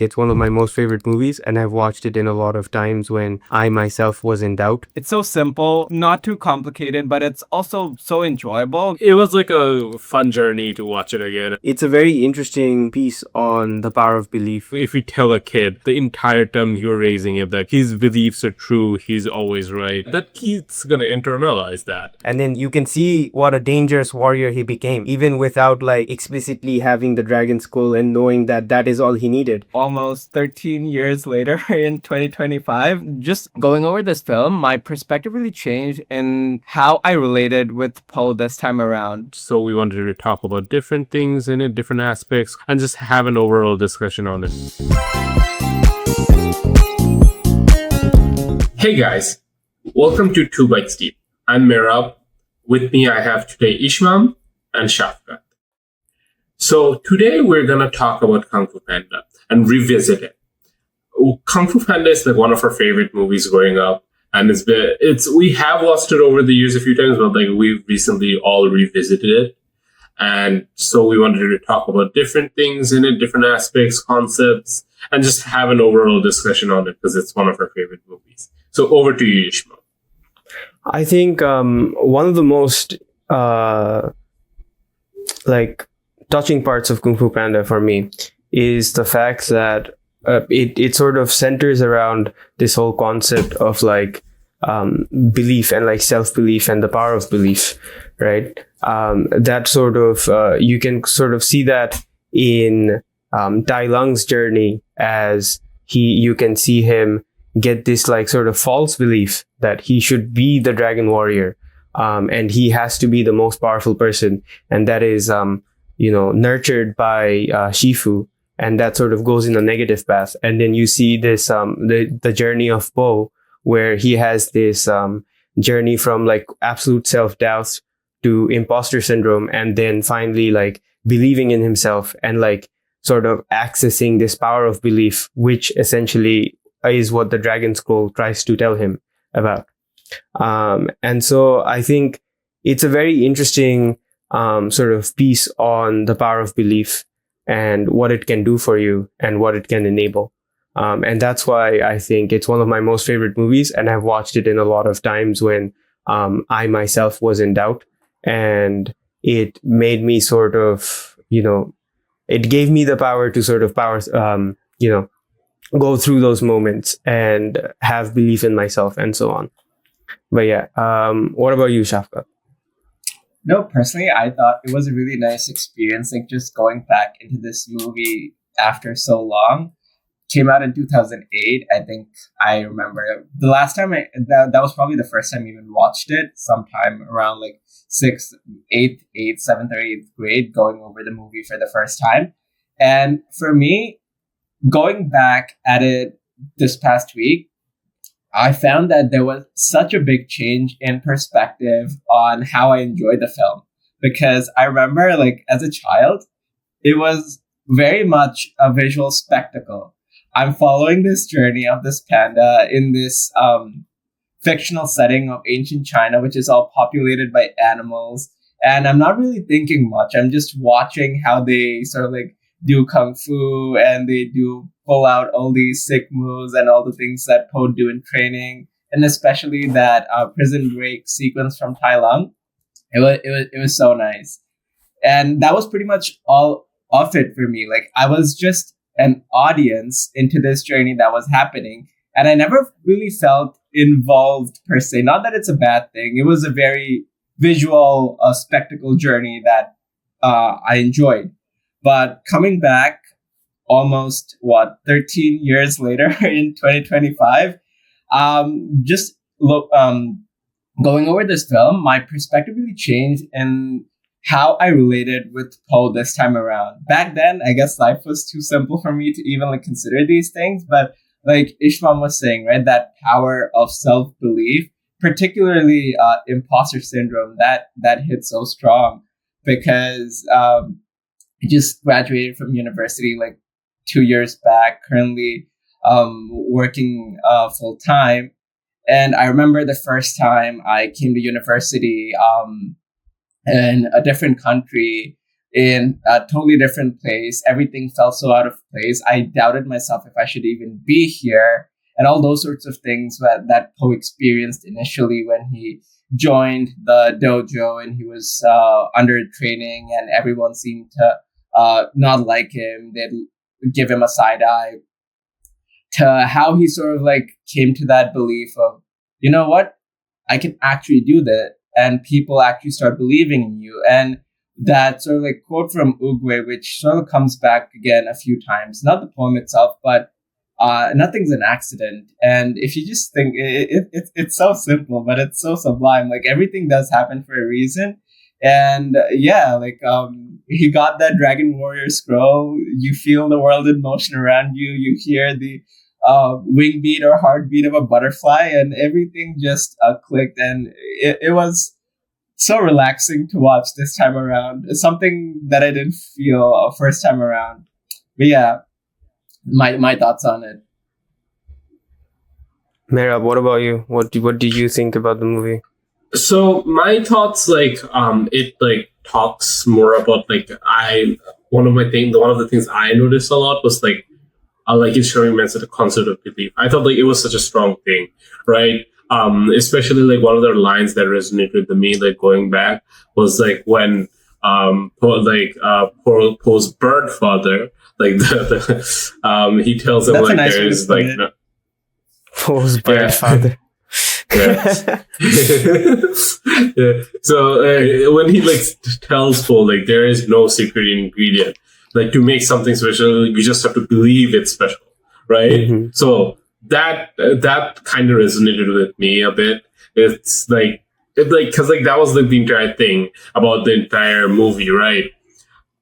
It's one of my most favorite movies, and I've watched it in a lot of times when I myself was in doubt. It's so simple, not too complicated, but it's also so enjoyable. It was like a fun journey to watch it again. It's a very interesting piece on the power of belief. If you tell a kid the entire time you're raising him that his beliefs are true, he's always right, that kid's gonna internalize that. And then you can see what a dangerous warrior he became, even without like explicitly having the dragon skull and knowing that that is all he needed. Almost 13 years later in 2025, just going over this film, my perspective really changed in how I related with Poe this time around. So we wanted to talk about different things in it, different aspects, and just have an overall discussion on it. Hey guys, welcome to 2 Bites Deep. I'm Mirab. With me I have today Ishmael and Shafkat. So today we're gonna talk about Kung Fu Panda and revisit it. Kung Fu Panda is like one of our favorite movies growing up, and we have watched it over the years a few times, but like we've recently all revisited it, and so we wanted to talk about different things in it, different aspects, concepts, and just have an overall discussion on it because it's one of our favorite movies. So over to you, Ishmael. I think one of the most touching parts of Kung Fu Panda for me is the fact that it sort of centers around this whole concept of like belief and like self-belief and the power of belief, right? That sort of you can sort of see that in Tai Lung's journey, as you can see him get this like sort of false belief that he should be the dragon warrior, and he has to be the most powerful person, and that is nurtured by Shifu, and that sort of goes in a negative path. And then you see this the journey of Po, where he has this journey from like absolute self-doubt to imposter syndrome, and then finally like believing in himself and like sort of accessing this power of belief, which essentially is what the dragon scroll tries to tell him about. And so I think it's a very interesting sort of piece on the power of belief and what it can do for you and what it can enable. And that's why I think it's one of my most favorite movies, and I've watched it in a lot of times when I myself was in doubt, and it made me sort of, it gave me the power to sort of go through those moments and have belief in myself and so on. But yeah, what about you, Shafka? No, personally, I thought it was a really nice experience, like just going back into this movie after so long. Came out in 2008. I think I remember the last time that was probably the first time I even watched it, sometime around like 7th or 8th grade, going over the movie for the first time. And for me, going back at it this past week, I found that there was such a big change in perspective on how I enjoyed the film. Because I remember, like, as a child, it was very much a visual spectacle. I'm following this journey of this panda in this fictional setting of ancient China, which is all populated by animals. And I'm not really thinking much. I'm just watching how they sort of like do kung fu, and they do pull out all these sick moves and all the things that Po do in training, and especially that prison break sequence from Tai Lung. It was so nice, and that was pretty much all of it for me. Like, I was just an audience into this journey that was happening, and I never really felt involved per se. Not that it's a bad thing. It was a very visual spectacle journey that I enjoyed. But coming back almost 13 years later in 2025, going over this film, my perspective really changed in how I related with Poe this time around. Back then, I guess life was too simple for me to even like consider these things. But like Ishmael was saying, right, that power of self-belief, particularly imposter syndrome, that hit so strong, because I just graduated from university like 2 years back, currently working full time. And I remember the first time I came to university in a different country, in a totally different place. Everything felt so out of place. I doubted myself if I should even be here, and all those sorts of things that Poe experienced initially when he joined the dojo and he was under training, and everyone seemed to not like him. They'd give him a side eye. To how he sort of like came to that belief of, you know what, I can actually do that, and people actually start believing in you. And that sort of like quote from Uguay, which sort of comes back again a few times, not the poem itself, but nothing's an accident. And if you just think it's so simple, but it's so sublime. Like everything does happen for a reason. And he got that Dragon Warrior scroll. You feel the world in motion around you. You hear the wing beat or heartbeat of a butterfly, and everything just clicked. And it was so relaxing to watch this time around. It's something that I didn't feel first time around. But yeah, my thoughts on it. Merab, what about you? What do you think about the movie? So my thoughts, it like talks more about one of the things I noticed a lot was it's showing mention the concept of belief. I thought it was such a strong thing, right? Especially one of the lines that resonated with me, going back, was when Poe's bird father, he tells him there is Poe's bird father. Yeah. Yeah. So when he tells Poe there is no secret ingredient, to make something special, you just have to believe it's special, right? Mm-hmm. So that kind of resonated with me a bit. It's because that was the entire thing about the entire movie, right?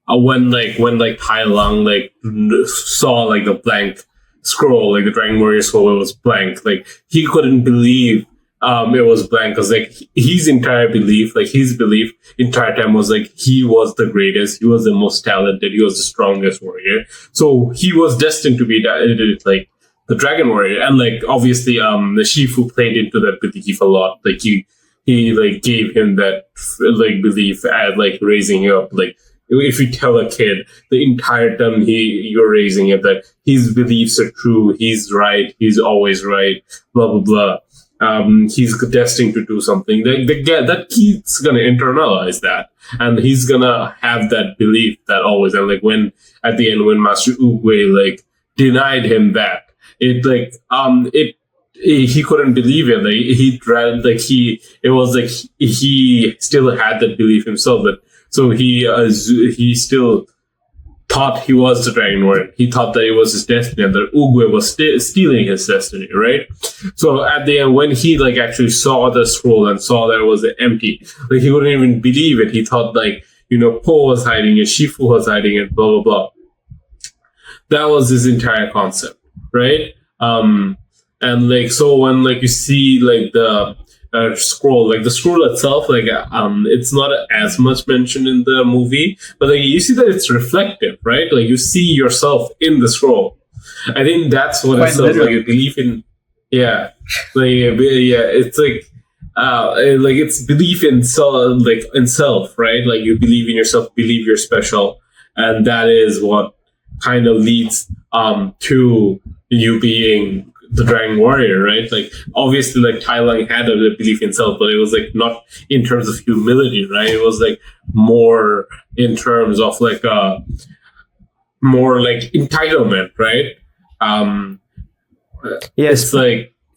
When Tai Lung saw the blank scroll, the Dragon Warrior scroll, it was blank. He couldn't believe it was blank because his entire belief, his belief entire time was he was the greatest, he was the most talented, he was the strongest warrior. So he was destined to be the Dragon Warrior. And obviously the Shifu played into that belief a lot. He gave him that belief at raising him up. If you tell a kid the entire time you're raising it that his beliefs are true, he's right, he's always right, blah blah blah. He's destined to do something. That kid's gonna internalize that, and he's gonna have that belief that always. And when at the end when Master Uguay denied him that, he couldn't believe it. He still had that belief himself. But so he still thought he was the Dragon Warrior. He thought that it was his destiny, and that Uguay was stealing his destiny, right? So at the end, when he actually saw the scroll and saw that it was empty, he couldn't even believe it. He thought Poe was hiding it, Shifu was hiding it, blah blah blah. That was his entire concept, right? And so when you see the scroll, the scroll itself, it's not as much mentioned in the movie, but you see that it's reflective, right? You see yourself in the scroll. I think that's what it's a belief in. Yeah, it's it's belief in self, in self, right? You believe in yourself, believe you're special, and that is what kind of leads to you being the Dragon Warrior, right? Obviously, Tai Lung had a belief in self, but it was not in terms of humility, right? It was more in terms of more entitlement, right? Yes.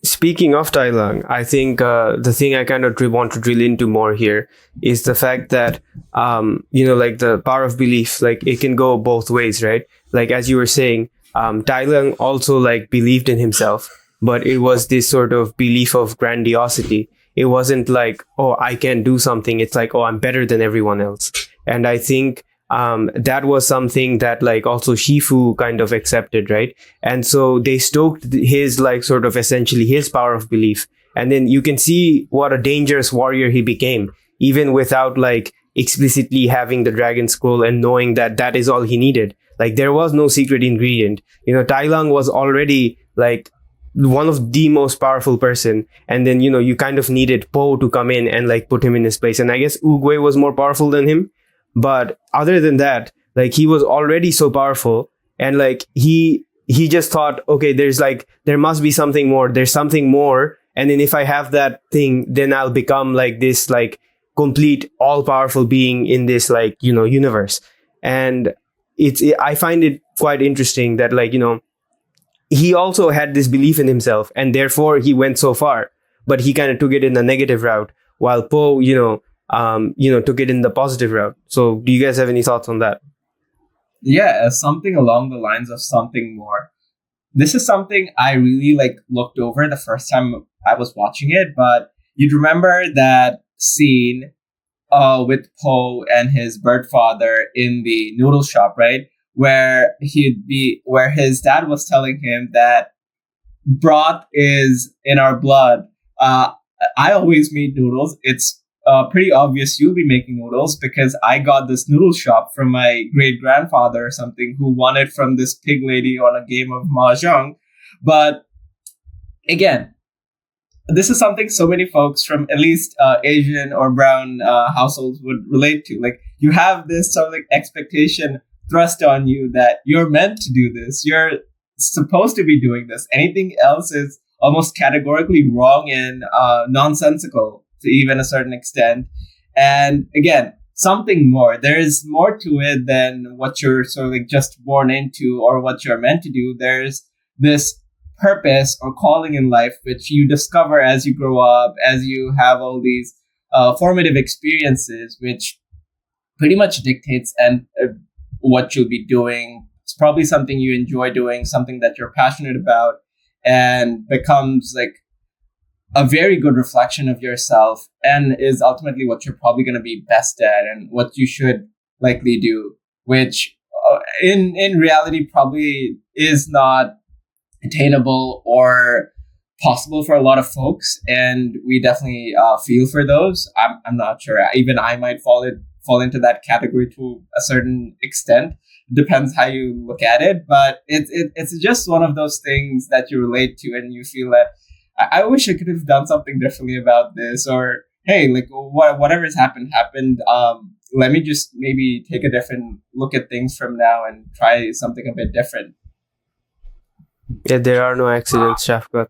Speaking of Tai Lung, I think the thing I kind of want to drill into more here is the fact that the power of belief, it can go both ways, right? As you were saying, Tai Lung also believed in himself, but it was this sort of belief of grandiosity. It wasn't oh, I can do something. It's oh, I'm better than everyone else. And I think that was something that also Shifu kind of accepted, right? And so they stoked his sort of essentially his power of belief. And then you can see what a dangerous warrior he became, even without explicitly having the dragon scroll and knowing that that is all he needed. There was no secret ingredient. Tai Lung was already one of the most powerful person. And then, you kind of needed Poe to come in and put him in his place. And I guess Uguay was more powerful than him. But other than that, like, he was already so powerful, and like he just thought, okay, there must be something more. There's something more, and then if I have that thing, then I'll become like this, like, complete all powerful being in this, like, universe. And I find it quite interesting that, like, he also had this belief in himself, and therefore he went so far, but he kind of took it in the negative route, while Poe, took it in the positive route. So do you guys have any thoughts on that? Yeah, something along the lines of something more. This is something I really like looked over the first time I was watching it, but you'd remember that scene with Poe and his bird father in the noodle shop, right? Where his dad was telling him that broth is in our blood. I always made noodles. It's pretty obvious you'll be making noodles because I got this noodle shop from my great grandfather or something who won it from this pig lady on a game of mahjong. But again, this is something so many folks from at least Asian or brown households would relate to. Like, you have this sort of like expectation thrust on you that you're meant to do this. You're supposed to be doing this. Anything else is almost categorically wrong and nonsensical to even a certain extent. And again, something more. There is more to it than what you're sort of like just born into or what you're meant to do. There's this purpose or calling in life which you discover as you grow up, as you have all these formative experiences, which pretty much dictates and what you'll be doing. It's probably something you enjoy doing, something that you're passionate about, and becomes like a very good reflection of yourself, and is ultimately what you're probably going to be best at and what you should likely do, which in reality probably is not attainable or possible for a lot of folks, and we definitely feel for those. I'm not sure. Even I might fall into that category to a certain extent. Depends how you look at it, but it's just one of those things that you relate to, and you feel that I wish I could have done something differently about this, or hey, like whatever has happened. Let me just maybe take a different look at things from now and try something a bit different. Yeah, there are no accidents, Shafqat.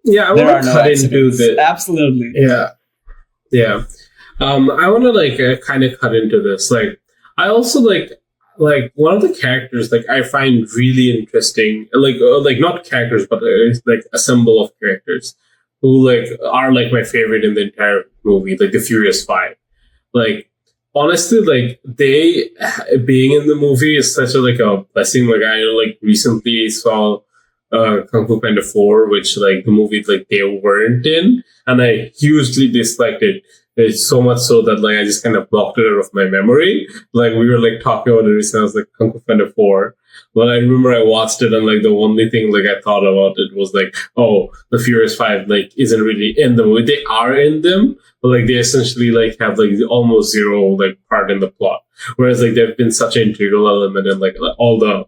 Yeah, I want to cut into this. Absolutely. Yeah. I want to kind of cut into this. Like, I also like one of the characters like I find really interesting. Like not characters, but like a symbol of characters who like are like my favorite in the entire movie, like the Furious Five. Like, honestly, like they being in the movie is such a blessing. Like, I like recently saw Kung Fu Panda 4, which like the movie like they weren't in, and I hugely disliked it. It's so much so that like I just kind of blocked it out of my memory. Like, we were like talking about it recently. I was like, Kung Fu Panda 4. But I remember I watched it, and like the only thing like I thought about it was like, oh, the Furious Five like isn't really in the movie. They are in them, but like they essentially like have like almost zero like part in the plot. Whereas like they've been such an integral element in like all the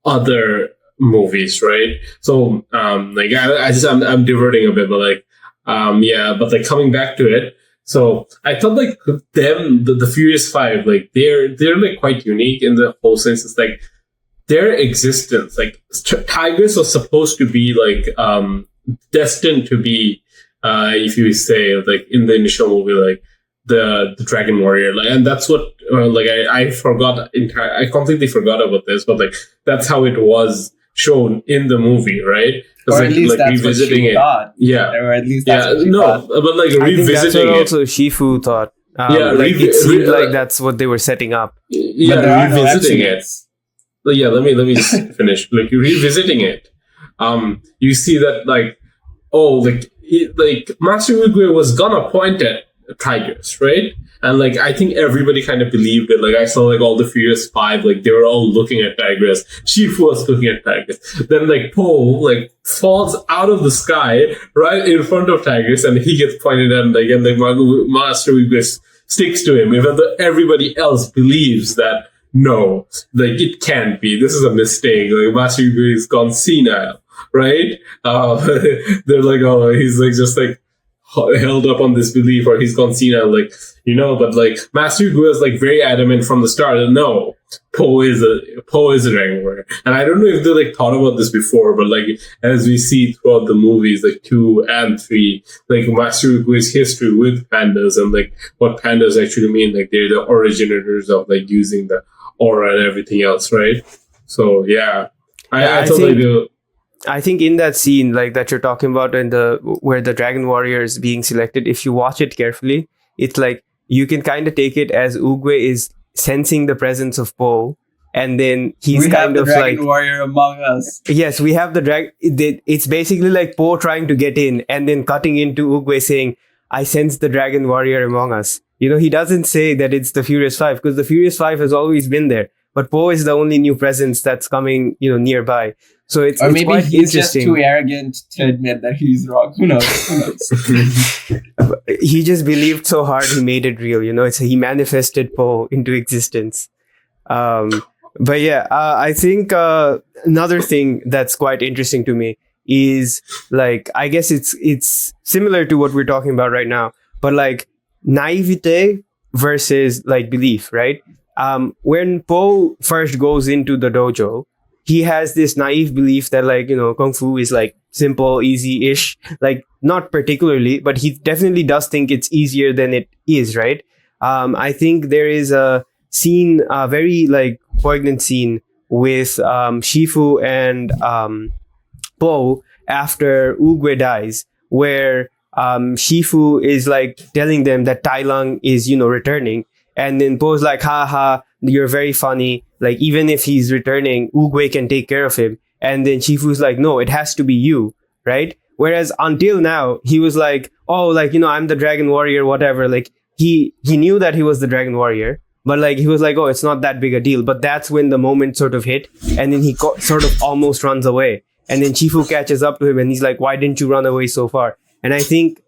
other movies, right? So like I'm diverting a bit, but like but like coming back to it. So I thought like them, the Furious Five, like they're like quite unique in the whole sense. It's like their existence, like Tigers was supposed to be like destined to be, if you say like in the initial movie, like the Dragon Warrior, like, and that's what I forgot. I completely forgot about this, but like that's how it was shown in the movie, right? Or at least that's revisiting what she thought. Yeah. Or at least that's what she thought. But like I think that's revisiting what it. also Shifu thought. It seemed like that's what they were setting up. Yeah, revisiting it. Yeah, let me just finish. Like, revisiting it, you see that like, Master Oogway was gonna point at Tigers, right? And like I think everybody kind of believed it. Like, I saw like all the Furious Five, like they were all looking at Tigers. Chief was looking at Tigers. Then like Poe like falls out of the sky right in front of Tigers, and he gets pointed at, like, and like Master Oogway sticks to him, even though everybody else believes that no, like it can't be. This is a mistake. Like, Master Oogway has gone senile, right? They're like, oh, he's like just like held up on this belief, or he's gone senile, like, but like Master Gu is like very adamant from the start that no, Poe is a Dragon Warrior. And I don't know if they like thought about this before, but like as we see throughout the movies, like 2 and 3, like Master Gu's history with pandas and like what pandas actually mean, like they're the originators of like using the aura and everything else, right? So yeah, I totally do. I think in that scene, like that you're talking about, where the Dragon Warrior is being selected, if you watch it carefully, it's like you can kind of take it as Oogway is sensing the presence of Poe, and then he's kind of like, we have the Dragon Warrior among us. Yes, we have the dragon. It's basically like Poe trying to get in, and then cutting into Oogway saying, "I sense the Dragon Warrior among us." He doesn't say that it's the Furious Five, because the Furious Five has always been there, but Poe is the only new presence that's coming, nearby. So it's maybe quite he's just interesting. too arrogant to admit that he's wrong. Who knows? He just believed so hard he made it real. He manifested Poe into existence. But yeah, I think another thing that's quite interesting to me is like, I guess it's similar to what we're talking about right now, but like naivete versus like belief, right? When Poe first goes into the dojo, he has this naive belief that like, Kung Fu is like simple, easy-ish, like not particularly, but he definitely does think it's easier than it is, right? I think there is a scene, a very like poignant scene with Shifu and Poe after Oogway dies, where Shifu is like telling them that Tai Lung is, returning. And then Poe's like, ha ha, you're very funny. Like, even if he's returning, Oogway can take care of him. And then Shifu's like, no, it has to be you, right? Whereas until now, he was like, oh, like, I'm the Dragon Warrior, whatever. Like, he knew that he was the Dragon Warrior, but like, he was like, oh, it's not that big a deal. But that's when the moment sort of hit. And then he sort of almost runs away. And then Shifu catches up to him and he's like, why didn't you run away so far? And I think,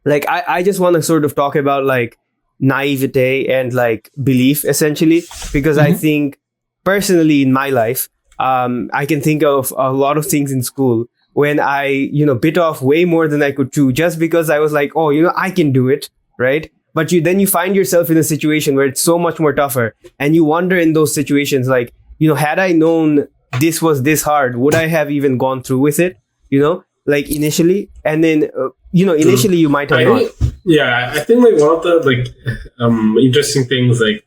like, I just want to sort of talk about like naivete and like belief, essentially, because I think personally in my life, I can think of a lot of things in school when I, bit off way more than I could chew, just because I was like, oh, I can do it, right? But then you find yourself in a situation where it's so much more tougher, and you wonder in those situations, like, had I known this was this hard, would I have even gone through with it? Like initially, and then initially you might have not. Yeah, I think like one of the like interesting things, like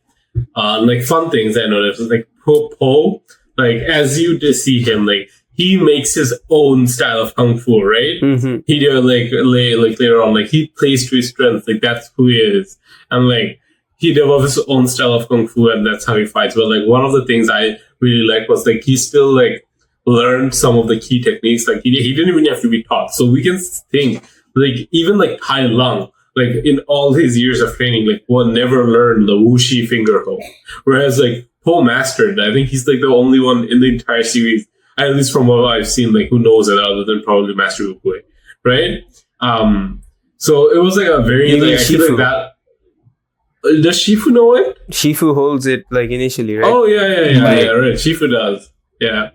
fun things I noticed is like Poe, like as you just see him, like he makes his own style of kung fu, right? Mm-hmm. He do like later on, like he plays to his strength, like that's who he is, and like he develops his own style of kung fu, and that's how he fights. But like one of the things I really liked was like he still like learned some of the key techniques. Like he didn't even have to be taught, so we can think like even like Tai Lung, like in all his years of training, like one never learned the wuxi finger hold, whereas like Poe mastered. I think he's like the only one in the entire series, at least from what I've seen, like who knows it other than probably Master Oogway, right? So it was like a very like I feel like that. Does Shifu know it? Shifu holds it like initially, right? Oh yeah, right. Shifu does, yeah.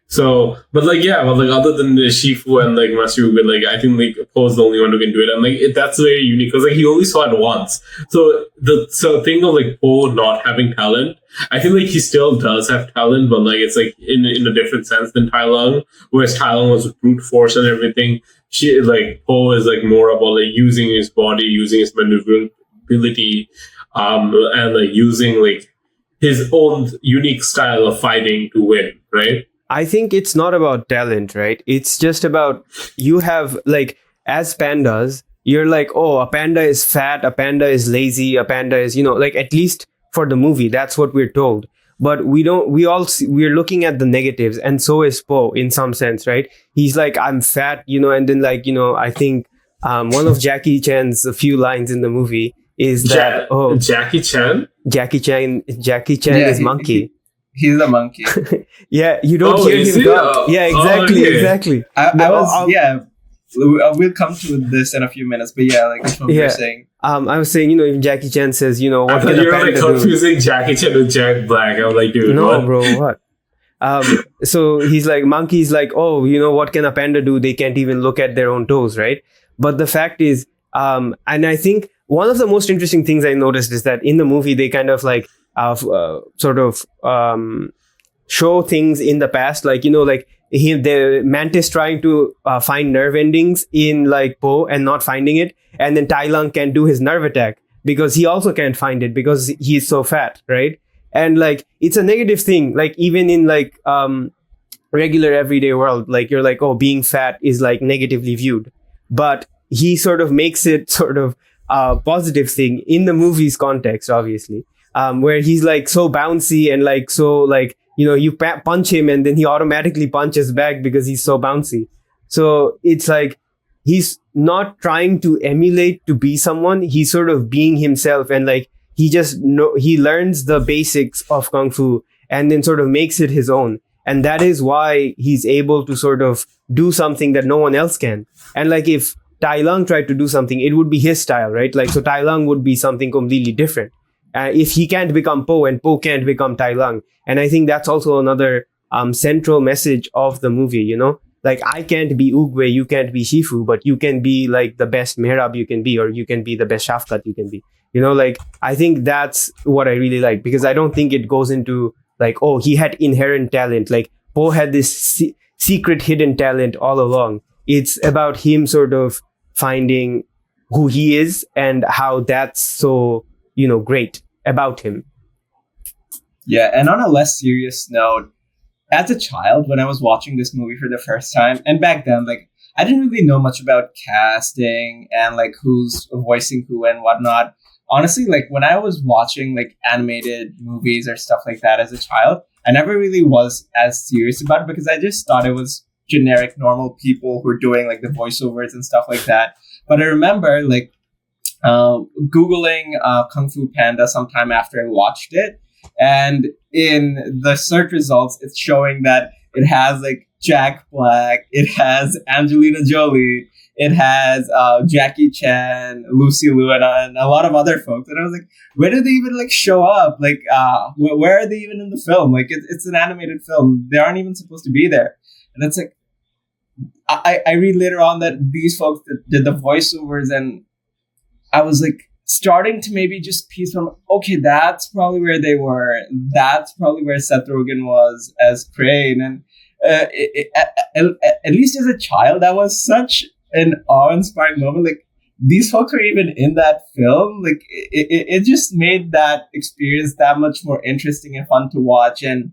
So, but like other than the Shifu and like Master Oogway, like I think like Poe's the only one who can do it, and like that's very unique because like he only saw it once. So the thing of like Poe not having talent, I feel like he still does have talent, but like it's like in a different sense than Tai Lung, whereas Tai Lung was brute force and everything. Poe is like more about like using his body, using his maneuverability, and like using like his own unique style of fighting to win, right? I think it's not about talent, right? It's just about you have like, as pandas, you're like, oh, a panda is fat, a panda is lazy, a panda is, like at least for the movie, that's what we're told. But we're looking at the negatives, and so is Poe in some sense, right? He's like, I'm fat, and then like, I think one of Jackie Chan's few lines in the movie is that, Jackie Chan is monkey. He's a monkey. Yeah, you don't hear him talk. Yeah, exactly. We'll come to this in a few minutes, but yeah, like that's what you're saying. I was saying, if Jackie Chan says, what I can a panda panda do? Confusing Jackie Chan with Jack Black. I was like, dude, no, what? bro, what? So he's like, monkey's like, oh, what can a panda do? They can't even look at their own toes, right? But the fact is, and I think one of the most interesting things I noticed is that in the movie they kind of like sort of show things in the past, like, you know, like the Mantis trying to find nerve endings in like Po and not finding it, and then Tai Lung can do his nerve attack because he also can't find it because he's so fat, right? And like it's a negative thing, like even in like regular everyday world, like you're like, oh, being fat is like negatively viewed, but he sort of makes it sort of a positive thing in the movie's context, obviously, where he's like so bouncy and like so like, you know, you punch him and then he automatically punches back because he's so bouncy. So it's like he's not trying to emulate to be someone, he's sort of being himself, and like he learns the basics of kung fu and then sort of makes it his own. And that is why he's able to sort of do something that no one else can. And like if Tai Lung tried to do something, it would be his style, right? Like, so Tai Lung would be something completely different. If he can't become Po and Po can't become Tai Lung. And I think that's also another central message of the movie, you know? Like, I can't be Oogway, you can't be Shifu, but you can be like the best Mehrab you can be, or you can be the best Shafkat you can be. You know, like, I think that's what I really like, because I don't think it goes into like, oh, he had inherent talent. Like, Po had this secret hidden talent all along. It's about him sort of finding who he is and how that's so, you know, great about him. Yeah, and on a less serious note, as a child, when I was watching this movie for the first time, and back then, like, I didn't really know much about casting and like who's voicing who and whatnot. Honestly, like when I was watching like animated movies or stuff like that as a child, I never really was as serious about it because I just thought it was generic, normal people who are doing like the voiceovers and stuff like that. But I remember like Googling Kung Fu Panda sometime after I watched it. And in the search results, it's showing that it has like Jack Black, it has Angelina Jolie, it has Jackie Chan, Lucy Liu, and a lot of other folks. And I was like, where do they even like show up? Like, where are they even in the film? Like, it's an animated film. They aren't even supposed to be there. And it's like, I read later on that these folks did the voiceovers, and I was like starting to maybe just piece from, okay, that's probably where they were. That's probably where Seth Rogen was as Crane. And at least as a child, that was such an awe-inspiring moment. Like, these folks were even in that film. Like, it just made that experience that much more interesting and fun to watch, and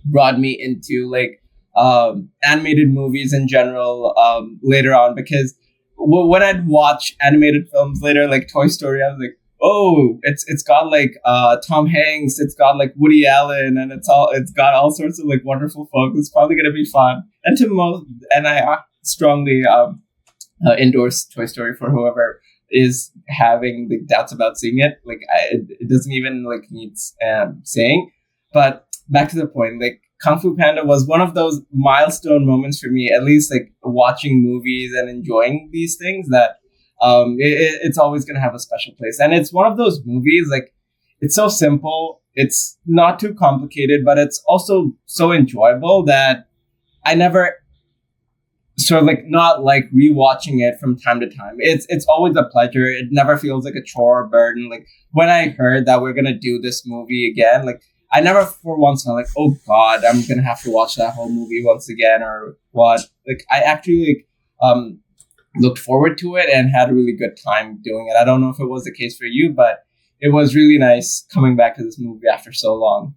brought me into like animated movies in general later on, because when I'd watch animated films later, like Toy Story, I was like, oh, it's got like Tom Hanks, it's got like Woody Allen, and it's got all sorts of like wonderful folks. It's probably gonna be fun. And I strongly endorse Toy Story for whoever is having like doubts about seeing it. Like it doesn't even like need saying. But back to the point, like Kung Fu Panda was one of those milestone moments for me, at least like watching movies and enjoying these things, that it's always going to have a special place. And it's one of those movies, like, it's so simple, it's not too complicated, but it's also so enjoyable that I never sort of like not like rewatching it from time to time. It's always a pleasure. It never feels like a chore or burden. Like when I heard that we're going to do this movie again, like I never for once felt like, oh God, I'm going to have to watch that whole movie once again or what. Like I actually looked forward to it and had a really good time doing it. I don't know if it was the case for you, but it was really nice coming back to this movie after so long.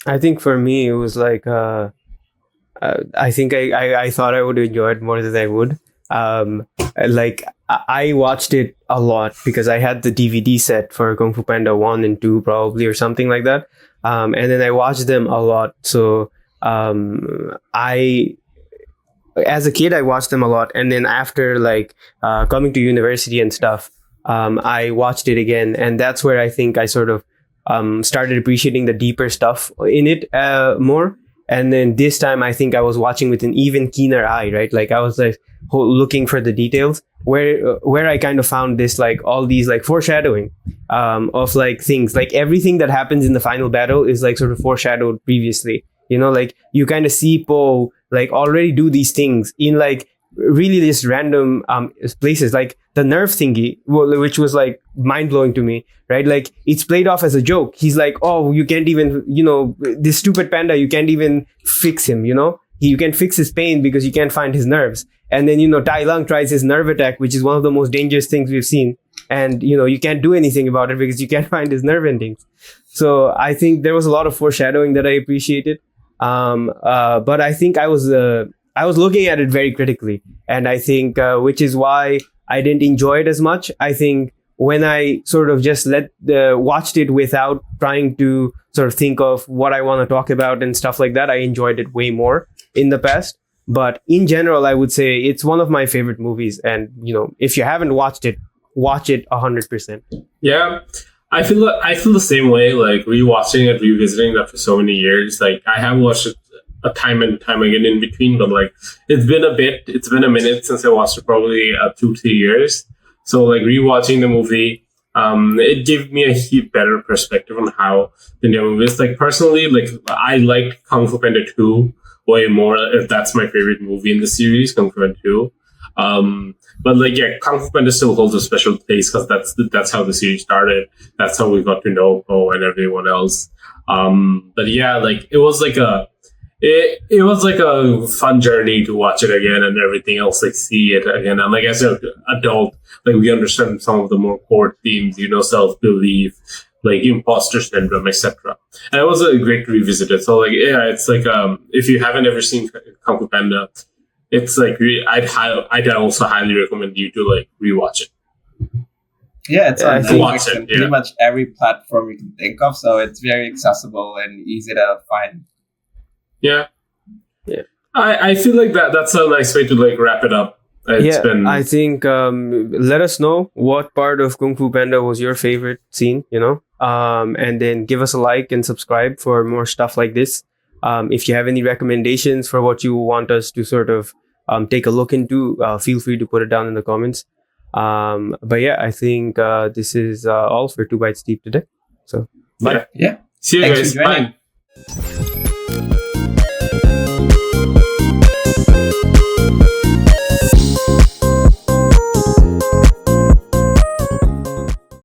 I think for me, it was like, I think I thought I would enjoy it more than I would. Like I watched it a lot because I had the DVD set for Kung Fu Panda 1 and 2 probably, or something like that. And then I watched them a lot. So as a kid, I watched them a lot. And then after like coming to university and stuff, I watched it again. And that's where I think I sort of started appreciating the deeper stuff in it more. And then this time, I think I was watching with an even keener eye, right? Like I was like looking for the details, where I kind of found this, like all these like foreshadowing of like things, like everything that happens in the final battle is like sort of foreshadowed previously. You know, like you kind of see Po like already do these things in like really just random places, like the nerve thingy, which was like mind blowing to me, right? Like it's played off as a joke. He's like, oh, you can't even, this stupid panda, you can't even fix him, you can fix his pain because you can't find his nerves. And then, Tai Lung tries his nerve attack, which is one of the most dangerous things we've seen. And, you can't do anything about it because you can't find his nerve endings. So I think there was a lot of foreshadowing that I appreciated. But I think I was looking at it very critically. And I think, which is why I didn't enjoy it as much. I think when I sort of just watched it without trying to sort of think of what I want to talk about and stuff like that, I enjoyed it way more in the past. But in general, I would say it's one of my favorite movies. And, if you haven't watched it, watch it 100%. Yeah. I feel the same way, like rewatching it, revisiting it after so many years. Like I have watched it a time and time again in between, but like it's been a minute since I watched it, probably 2-3 years. So like rewatching the movie, it gave me a better perspective on how the new movie is. Like personally, like I liked Kung Fu Panda 2 way more. If that's my favorite movie in the series, Kung Fu Panda 2. But like, yeah, Kung Fu Panda still holds a special place because that's how the series started. That's how we got to know Po and everyone else. But yeah, like it was like a fun journey to watch it again and everything else, like see it again. And like as an adult, like we understand some of the more core themes, self-belief, like imposter syndrome, etc. And it was a great revisit. So like, yeah, it's like if you haven't ever seen Kung Fu Panda, it's like I'd also highly recommend you to like rewatch it. Yeah, it's on Netflix and yeah. pretty much every platform you can think of, so it's very accessible and easy to find. Yeah. I feel like that's a nice way to like wrap it up. I think let us know what part of Kung Fu Panda was your favorite scene, and then give us a like and subscribe for more stuff like this. If you have any recommendations for what you want us to sort of take a look into, feel free to put it down in the comments. But yeah, I think this is all for 2 Bites Deep today. So bye. Yeah. See you Thanks guys. Bye.